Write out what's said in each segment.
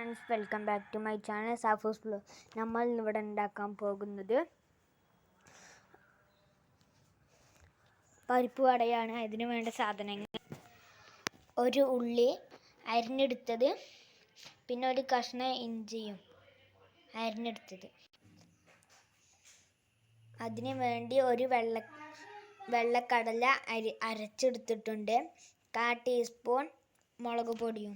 Friends, welcome back to my channel സാഫൂസ് vlog. നമ്മൾ ഇവിടെ ഉണ്ടാക്കാൻ പോകുന്നത് പരിപ്പ് വടയാണ്. അതിന് വേണ്ട സാധനങ്ങൾ: ഒരു ഉള്ളി അരിഞ്ഞെടുത്തത്, പിന്നെ ഒരു കഷ്ണം ഇഞ്ചിയും അരിഞ്ഞെടുത്തത്. അതിന് വേണ്ടി ഒരു വെള്ളക്കടല അരച്ചെടുത്തിട്ടുണ്ട്, 1/4 ടീസ്പൂൺ മുളക് പൊടിയും,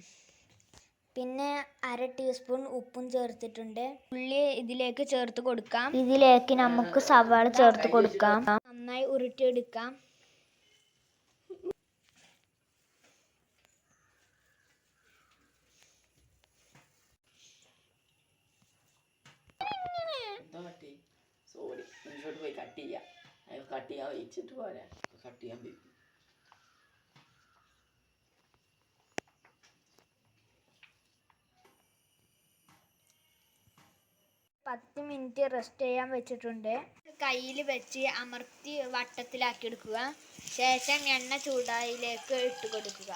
പിന്നെ 1/2 ടീസ്പൂൺ ഉപ്പും ചേർത്തിട്ടുണ്ട്. ഉള്ളി ഇതിലേക്ക് ചേർത്ത് കൊടുക്കാം. ഇതിലേക്ക് നമുക്ക് സവാള ചേർത്ത് കൊടുക്കാം. നന്നായി ഉരുട്ടിയെടുക്കാം. പോയി കട്ട് ചെയ്യാൻ വെച്ചിട്ട് പോരാ, കട്ട് ചെയ്യാൻ പോയി. പത്ത് മിനിറ്റ് റെസ്റ്റ് ചെയ്യാൻ വെച്ചിട്ടുണ്ട്. കയ്യിൽ വെച്ച് അമർത്തി വട്ടത്തിലാക്കി എടുക്കുക. ശേഷം എണ്ണ ചൂടായിലേക്ക് ഇട്ട് കൊടുക്കുക.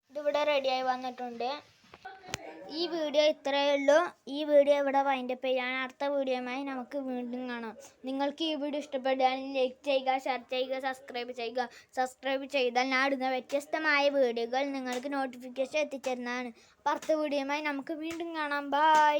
ഇതിവിടെ റെഡിയായി വന്നിട്ടുണ്ട്. ഈ വീഡിയോ ഇത്രയേ ഉള്ളൂ. ഈ വീഡിയോ ഇവിടെ വൈൻഡപ്പ് ചെയ്യാണ്. അടുത്ത വീഡിയോയുമായി നമുക്ക് വീണ്ടും കാണാം. നിങ്ങൾക്ക് ഈ വീഡിയോ ഇഷ്ടപ്പെടുകയാണെങ്കിൽ ലൈക്ക് ചെയ്യുക, ഷെയർ ചെയ്യുക, സബ്സ്ക്രൈബ് ചെയ്യുക. സബ്സ്ക്രൈബ് ചെയ്താൽ ഞാൻ ഇടുന്ന വ്യത്യസ്തമായ വീഡിയോകൾ നിങ്ങൾക്ക് നോട്ടിഫിക്കേഷൻ എത്തിച്ചേരുന്നതാണ്. അടുത്ത വീഡിയോയുമായി നമുക്ക് വീണ്ടും കാണാം. ബൈ.